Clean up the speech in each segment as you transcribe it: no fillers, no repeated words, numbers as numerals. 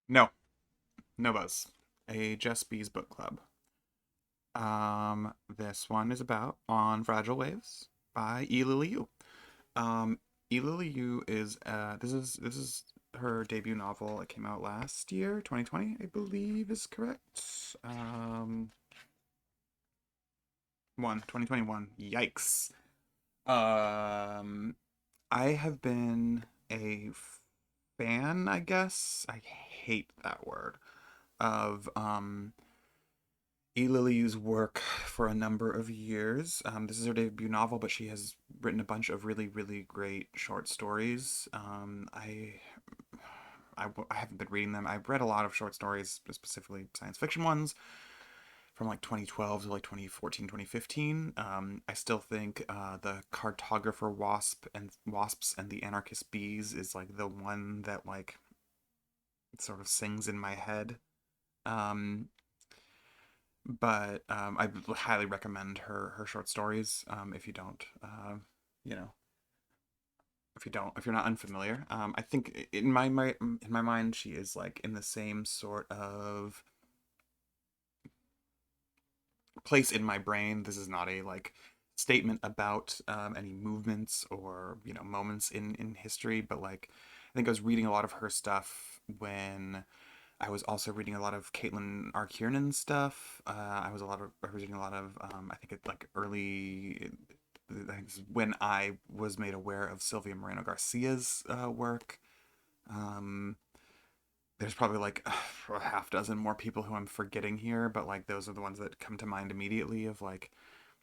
No, no buzz. A Jess B's book club. This one is about On Fragile Waves by E. Lily Yu. E. Lily Yu is this is her debut novel. It came out last year, 2020, I believe is correct. One 2021. Yikes. Um, I have been a fan, I guess. I hate that word of E. Lily's work for a number of years. This is her debut novel, but she has written a bunch of really, really great short stories. I haven't been reading them. I've read a lot of short stories, specifically science fiction ones, from like 2012 to like 2014, 2015. I still think the Cartographer Wasps and the Anarchist Bees is like the one that like sort of sings in my head. Um, but I highly recommend her short stories. If you don't, you know, if you're not unfamiliar, I think in my mind she is like in the same sort of place in my brain. This is not a like statement about any movements or moments in history, but like I think I was reading a lot of her stuff when I was also reading a lot of Caitlin R. Kiernan stuff. I was reading a lot of I think it like early I think this is when I was made aware of Sylvia Moreno Garcia's work. Um, there's probably like a half dozen more people who I'm forgetting here, but like those are the ones that come to mind immediately of like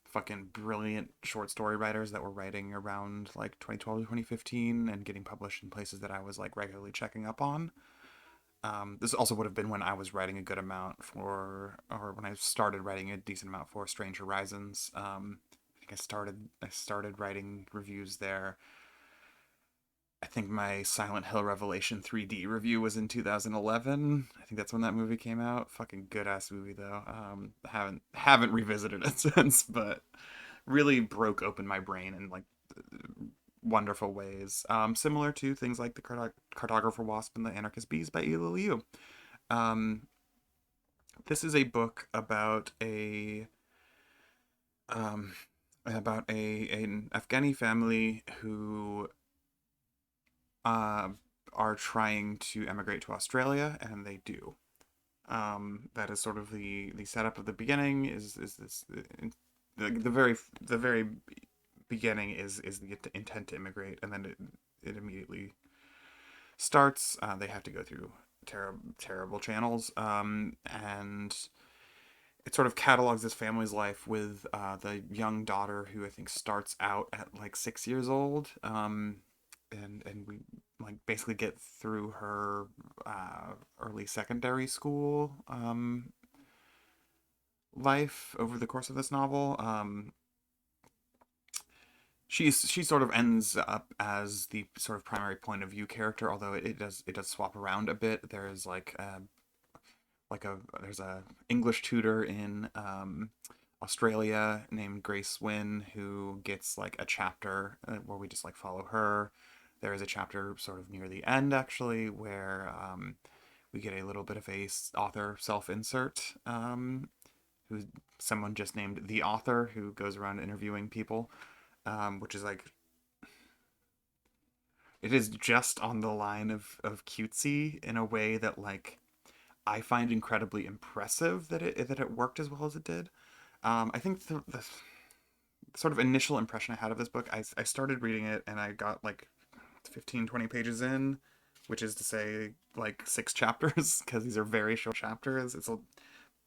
fucking brilliant short story writers that were writing around like 2012 to 2015 and getting published in places that I was like regularly checking up on. This also would have been when I was writing a good amount for, or when I started writing a decent amount for Strange Horizons. I think I started writing reviews there. I think my Silent Hill Revelation 3D review was in 2011. I think that's when that movie came out. Fucking good ass movie though. Haven't revisited it since, but really broke open my brain in like wonderful ways. Similar to things like the Cartographer Wasp and the Anarchist Bees by Ila Liu. Um, this is a book um, about an Afghani family who uh, are trying to emigrate to Australia, and they do. That is sort of the setup of the beginning. Is this the very beginning is the intent to immigrate, and then it immediately starts. They have to go through terrible channels, and it sort of catalogs this family's life with the young daughter who I think starts out at like 6 years old, and we like basically get through her early secondary school life over the course of this novel. She sort of ends up as the sort of primary point of view character, although it does swap around a bit. There's like a there's a English tutor in Australia named Grace Wynn who gets like a chapter where we just like follow her. There is a chapter sort of near the end actually where we get a little bit of a author self insert who's someone just named the author who goes around interviewing people, which is like it is just on the line of cutesy in a way that like I find incredibly impressive that it worked as well as it did. I think the sort of initial impression I had of this book, I started reading it and I got like 15, 20 pages in, which is to say like 6 chapters, because these are very short chapters.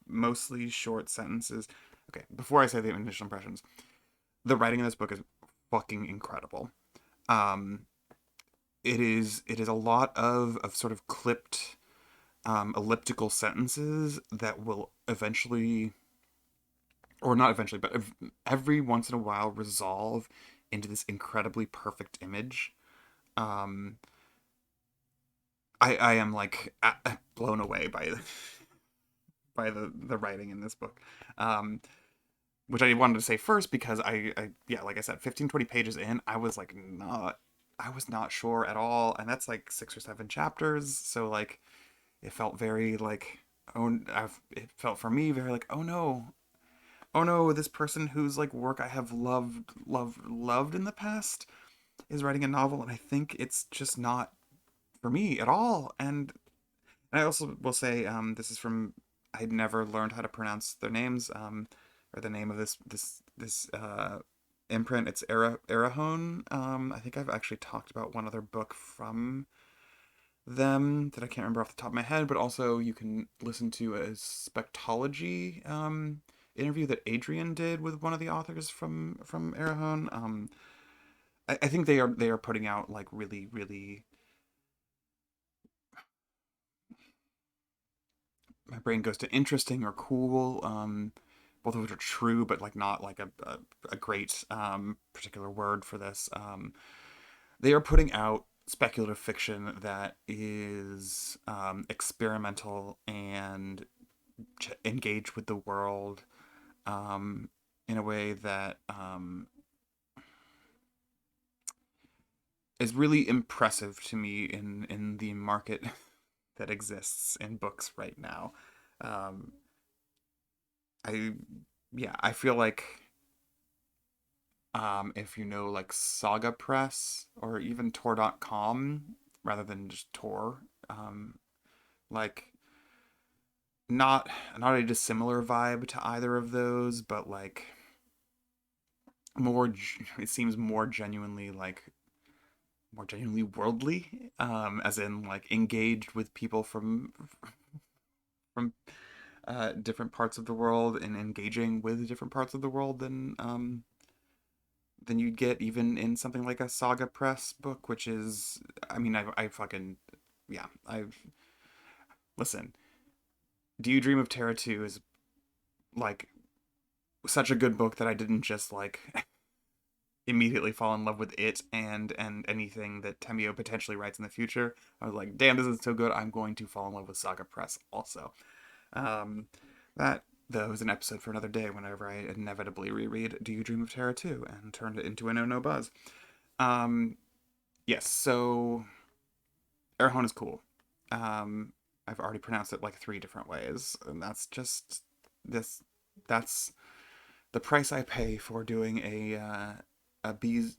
Mostly short sentences. Okay, before I say the initial impressions, the writing in this book is fucking incredible. Um, it is a lot of sort of clipped elliptical sentences that will eventually, or not eventually, but every once in a while resolve into this incredibly perfect image. Um, I am like blown away by the writing in this book. Um, which I wanted to say first because yeah, like I said, 15, 20 pages in, I was not sure at all. And that's like 6 or 7 chapters. So like It felt very like, it felt for me very like, oh no, this person whose like work I have loved in the past is writing a novel, and I think it's just not for me at all. And I also will say, this is from, I'd never learned how to pronounce their names, or the name of this imprint. It's Arahone. I think I've actually talked about one other book from them that I can't remember off the top of my head, but also you can listen to a Spectology interview that Adrian did with one of the authors from Arahone. I think they are putting out like really, my brain goes to interesting or cool. Both of which are true, but like not like a great particular word for this. They are putting out speculative fiction that is experimental and engaged with the world in a way that is really impressive to me in the market that exists in books right now. Um, I yeah, I feel like if you know like Saga Press or even Tor.com rather than just Tor, like not not a dissimilar vibe to either of those, but like it seems more genuinely worldly, as in like engaged with people from different parts of the world and engaging with different parts of the world than you'd get even in something like a Saga Press book, which is, I mean, I fucking, yeah, I've, listen, Do You Dream of Terra 2 is like such a good book that I didn't just like immediately fall in love with it and anything that Temio potentially writes in the future. I was like, damn, this is so good. I'm going to fall in love with Saga Press also. Um, that though is an episode for another day. Whenever I inevitably reread Do You Dream of Terra 2 and turned it into a no buzz. Um, yes, so Erehon is cool. Um, I've already pronounced it like three different ways, and that's just this. That's the price I pay for doing a bees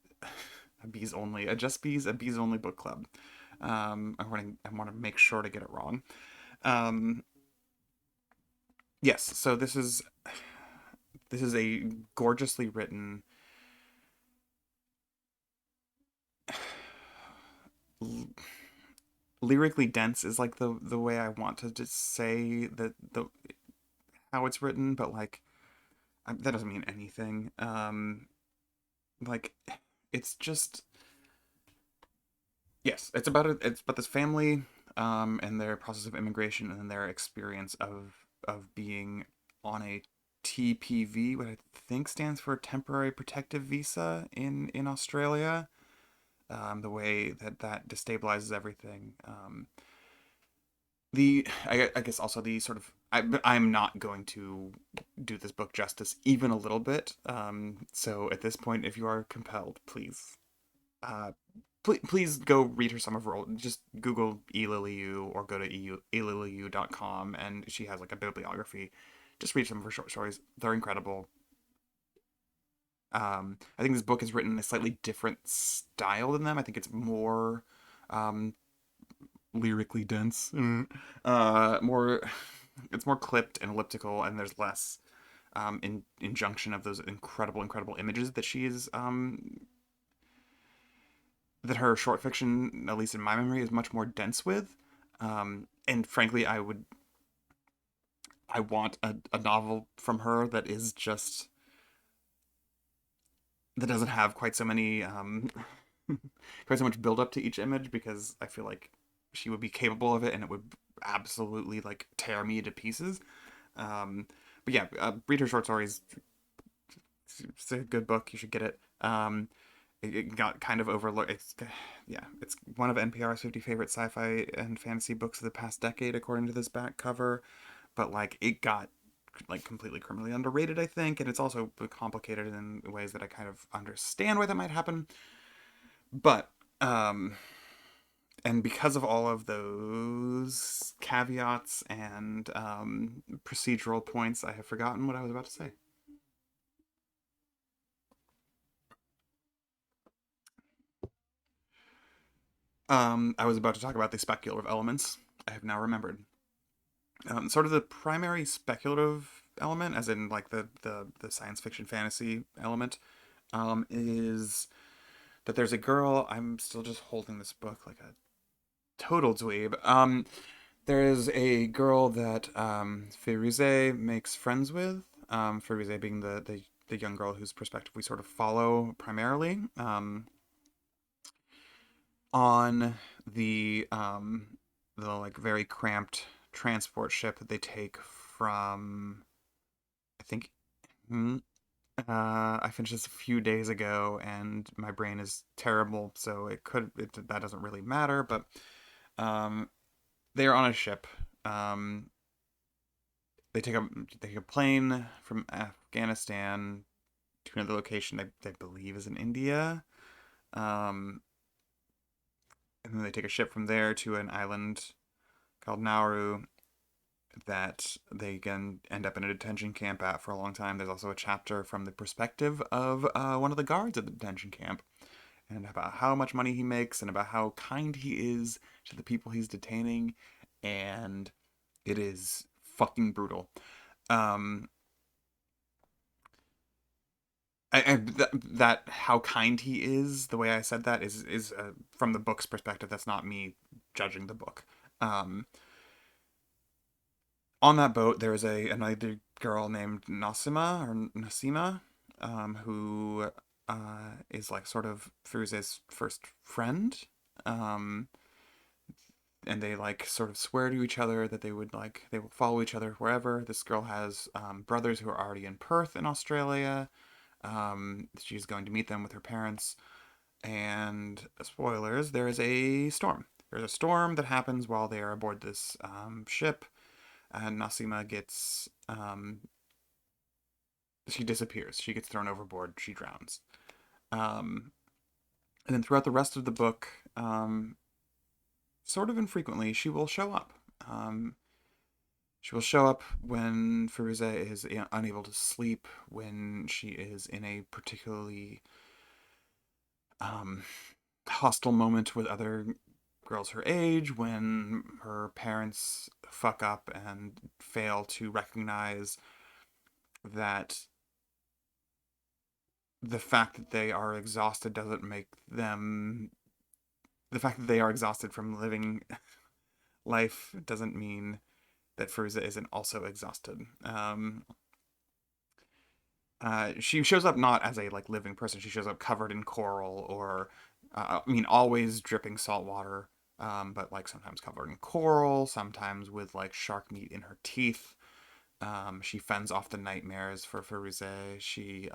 a bees only a bees only book club. I want to make sure to get it wrong. Um, yes, so this is a gorgeously written, lyrically dense is like the way I want to just say that the how it's written, but like that doesn't mean anything. Like it's just, yes, it's about this family and their process of immigration and their experience of being on a TPV, what I think stands for temporary protective visa in Australia. The way that destabilizes everything. I guess also the sort of I'm not going to do this book justice even a little bit. So at this point, if you are compelled, uh, please go read her some of her old. Just Google eLilyU or go to elilyou.com, and she has like a bibliography. Just read some of her short stories; they're incredible. I think this book is written in a slightly different style than them. I think it's more um, lyrically dense, more it's more clipped and elliptical, and there's less injunction of those incredible images that that her short fiction, at least in my memory, is much more dense with. And frankly, I want a novel from her that is just that doesn't have quite so many quite so much build up to each image, because I feel like she would be capable of it and it would absolutely like tear me to pieces. But yeah, read her short stories. It's a good book. You should get it. It got kind of overlooked. Yeah, it's one of NPR's 50 favorite sci-fi and fantasy books of the past decade, according to this back cover. But like, it got like completely criminally underrated, I think, and it's also complicated in ways that I kind of understand why that might happen. But and because of all of those caveats and procedural points, I have forgotten what I was about to say. I was about to talk about the speculative elements. I have now remembered. Sort of the primary speculative element, as in like the science fiction fantasy element, is that there's a girl. I'm still just holding this book like a total dweeb. There is a girl that Firuze makes friends with. Firuze being the young girl whose perspective we sort of follow primarily. On the like very cramped transport ship that they take from, I think, hmm, I finished this a few days ago and my brain is terrible, so that doesn't really matter. But um, they are on a ship. Um, they take a plane from Afghanistan to another location they believe is in India. Um, and then they take a ship from there to an island called Nauru that they can end up in a detention camp at for a long time. There's also a chapter from the perspective of one of the guards at the detention camp and about how much money he makes and about how kind he is to the people he's detaining. And it is fucking brutal. Um, that how kind he is, the way I said that is from the book's perspective. That's not me judging the book. Um, on that boat, there is another girl named Nasima, who is like sort of Firuze's first friend. Um, and they like sort of swear to each other that they will follow each other wherever. This girl has brothers who are already in Perth in Australia. She's going to meet them with her parents. And spoilers, there is a storm. There's a storm that happens while they are aboard this ship, and Nasima gets she disappears. She gets thrown overboard. She drowns. Um, and then throughout the rest of the book, sort of infrequently, she will show up. Um, she will show up when Firuze is unable to sleep, when she is in a particularly um, hostile moment with other girls her age, when her parents fuck up and fail to recognize that the fact that they are exhausted doesn't make them the fact that they are exhausted from living life doesn't mean that Firuza isn't also exhausted. She shows up not as a like living person. She shows up covered in coral or, I mean, always dripping salt water, but like sometimes covered in coral, sometimes with like shark meat in her teeth. She fends off the nightmares for Firuze. She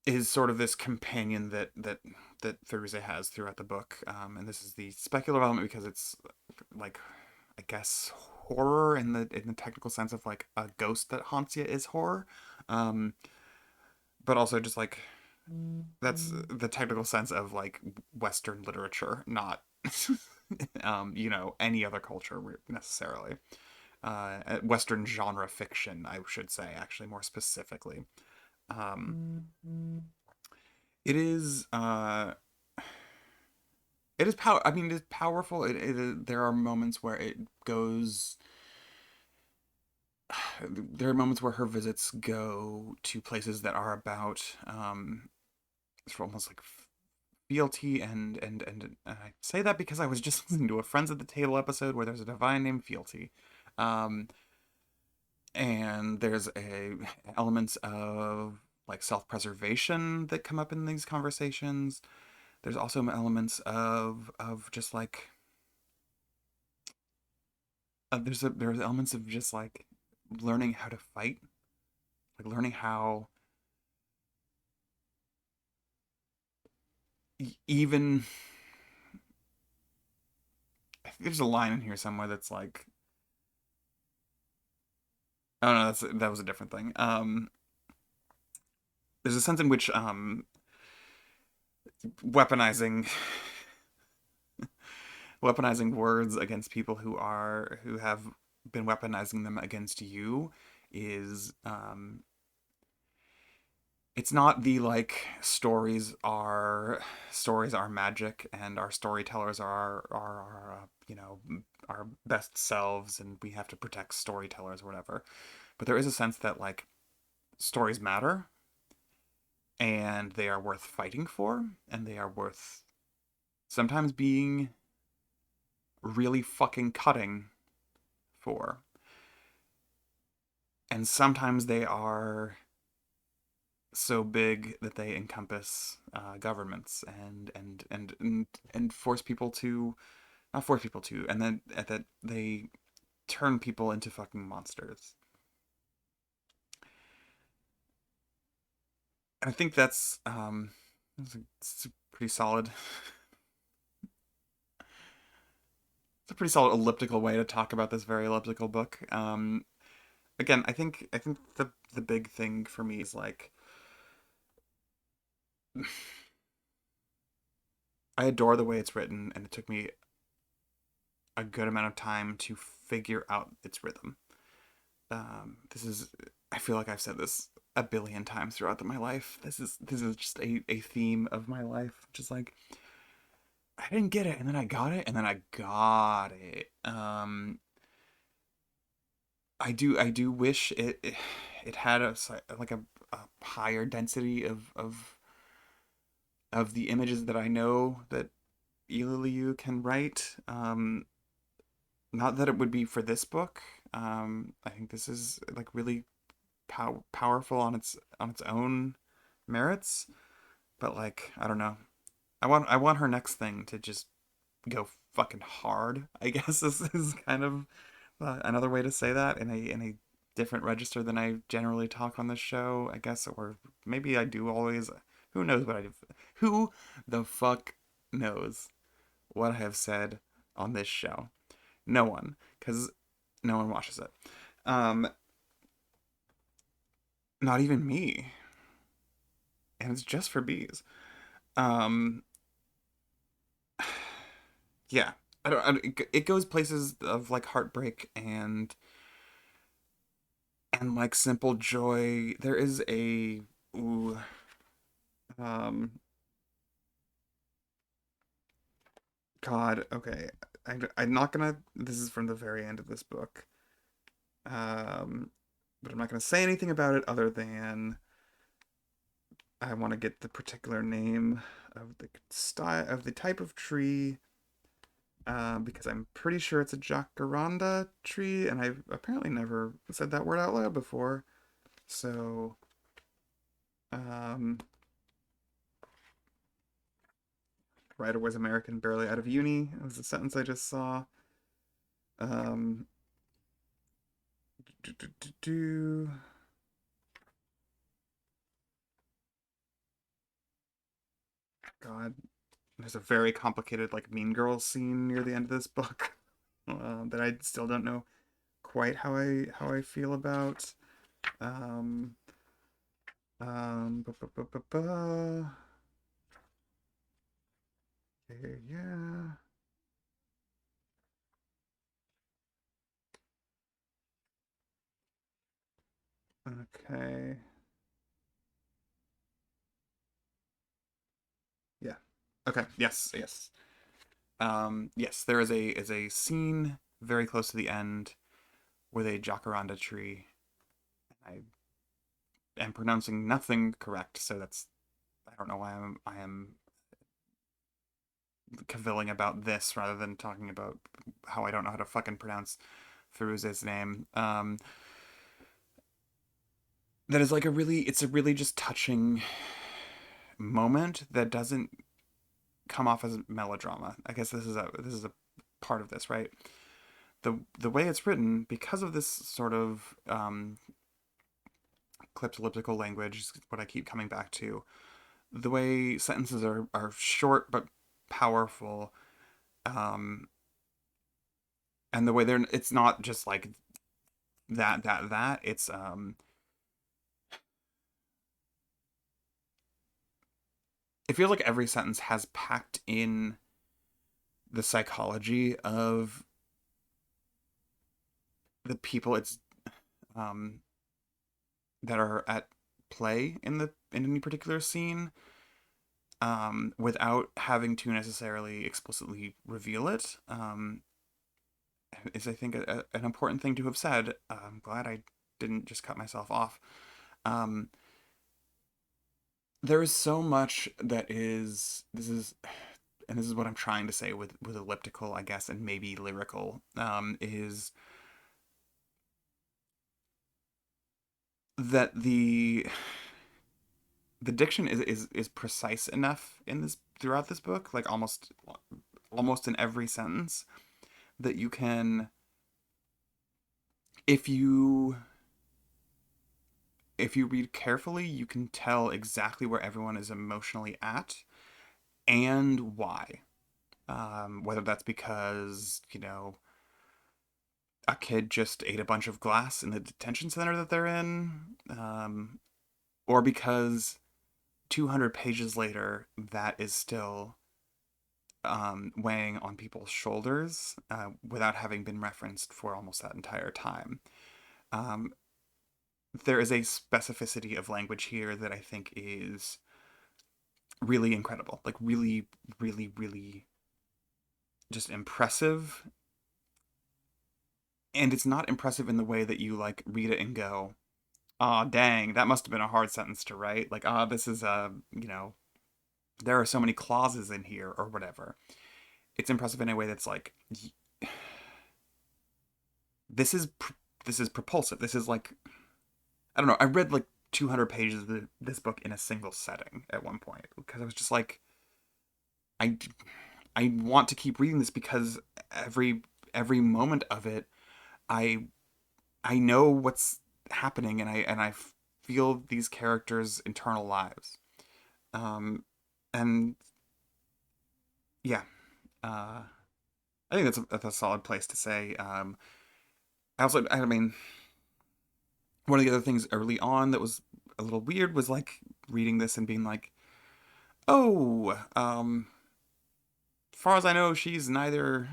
is sort of this companion that Firuze has throughout the book, and this is the speculative element because it's like, I guess, horror in the technical sense of like a ghost that haunts you is horror, um, but also just like that's the technical sense of like Western literature, not any other culture necessarily. Western genre fiction, I should say, actually more specifically. Um, it is it is power. I mean, it's powerful. There are moments where it goes. There are moments where her visits go to places that are about. It's almost like fealty and I say that because I was just listening to a Friends at the Table episode where there's a divine named Fealty, um, and there's a elements of like self-preservation that come up in these conversations. There's also elements of just like there's elements of just like learning how to fight, like learning how even I think there's a line in here somewhere that's like, oh no, that was a different thing. There's a sense in which weaponizing weaponizing words against people who have been weaponizing them against you is it's not the like stories are magic and our storytellers are you know, our best selves and we have to protect storytellers or whatever, but there is a sense that like stories matter and they are worth fighting for and they are worth sometimes being really fucking cutting for, and sometimes they are so big that they encompass governments and force people to not force people to, and then that they turn people into fucking monsters. And I think it's a pretty solid it's a pretty solid elliptical way to talk about this very elliptical book. Again, I think the big thing for me is like I adore the way it's written, and it took me a good amount of time to figure out its rhythm. This is I feel like I've said this a billion times throughout my life. This is just a theme of my life. Just like I didn't get it, and then I got it, and then I got it. I do wish it had like a higher density of the images that I know that Ililiu can write. Not that it would be for this book. I think this is like really powerful on its own merits. But like I don't know. I want her next thing to just go fucking hard. I guess this is kind of another way to say that in a different register than I generally talk on this show. I guess, or maybe I do always. Who knows what I do? Who the fuck knows what I have said on this show? No one, because no one watches it. Um, Not even me, and it's just for bees. Um, yeah, it goes places of like heartbreak and like simple joy. There is a ooh, um, God. Okay, I'm not gonna. This is from the very end of this book. Um, but I'm not gonna say anything about it other than I want to get the particular name of the style of the type of tree, because I'm pretty sure it's a jacaranda tree, and I've apparently never said that word out loud before. So, um, writer was American, barely out of uni. It was a sentence I just saw. Um, do, do, do, do. God, there's a very complicated like Mean Girls scene near the end of this book that I still don't know quite how I feel about. Um, ba, ba, ba, ba, ba. Yeah, yeah. Okay. Yeah. Okay. Yes. Yes. Yes. There is a scene very close to the end with a jacaranda tree. I am pronouncing nothing correct, so that's I don't know why I am cavilling about this rather than talking about how I don't know how to fucking pronounce Firuze's name. That is like it's a really just touching moment that doesn't come off as melodrama. I guess this is a part of this, right? The way it's written, because of this sort of clipped elliptical language, is what I keep coming back to. The way sentences are short but powerful, um, and the way they're it's not just like that. It's it feels like every sentence has packed in the psychology of the people um that are at play in any particular scene, without having to necessarily explicitly reveal it, is, I think, an important thing to have said. I'm glad I didn't just cut myself off. Um, there is so much that is this is and this is what I'm trying to say with elliptical, I guess, and maybe lyrical, is that the diction is precise enough in this throughout this book, like almost in every sentence, that you can, if you if you read carefully, you can tell exactly where everyone is emotionally at and why. Whether that's because, a kid just ate a bunch of glass in the detention center that they're in, or because 200 pages later, that is still weighing on people's shoulders, without having been referenced for almost that entire time. Um, there is a specificity of language here that I think is really incredible, like really, really, really just impressive. And it's not impressive in the way that you like read it and go, "Ah, dang, that must have been a hard sentence to write." Like, "Ah, this is there are so many clauses in here," or whatever. It's impressive in a way that's like, this is this is propulsive. This is like, I don't know. I read like 200 pages of this book in a single setting at one point because I was just like, I I want to keep reading this because every moment of it, I I know what's happening, and I feel these characters' internal lives. Um, and yeah, uh, I think that's a solid place to say. I mean, one of the other things early on that was a little weird was like reading this and being like, oh, as far as I know, she's neither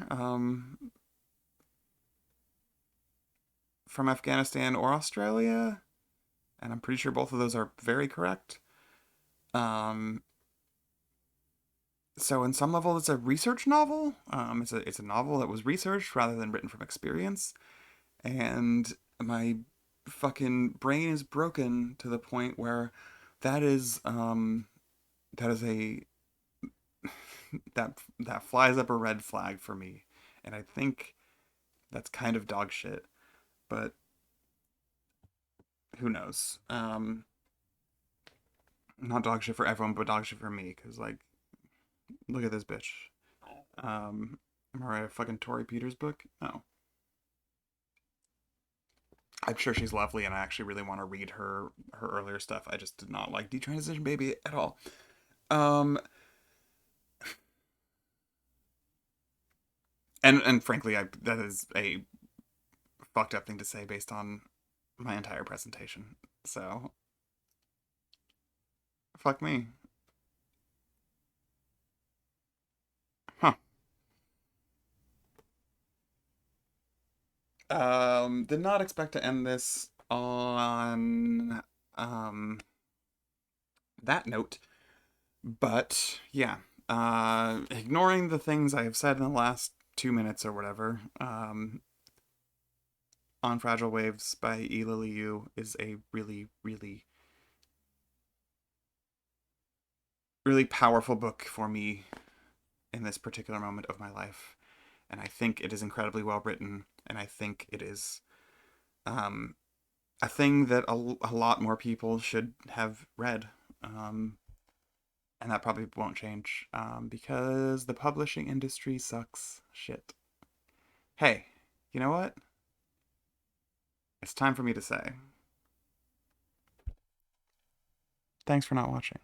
from Afghanistan or Australia, and I'm pretty sure both of those are very correct. Um, so in some level, it's a research novel. It's a novel that was researched rather than written from experience, and my fucking brain is broken to the point where that is that is a that flies up a red flag for me, and I think that's kind of dog shit, but who knows? Not dog shit for everyone, but dog shit for me, because like, look at this bitch. Am I right? A fucking Tori Peters book? No. I'm sure she's lovely, and I actually really want to read her earlier stuff. I just did not like Detransition Baby at all. Um, and frankly, that is a fucked up thing to say based on my entire presentation. So fuck me. Huh. Did not expect to end this on that note, but yeah. Ignoring the things I have said in the last 2 minutes or whatever, On Fragile Waves by E. Lily Yu is a really, really, really powerful book for me in this particular moment of my life. And I think it is incredibly well written, and I think it is um, a thing that a lot more people should have read. And that probably won't change, because the publishing industry sucks shit. Hey, you know what? It's time for me to say thanks for not watching.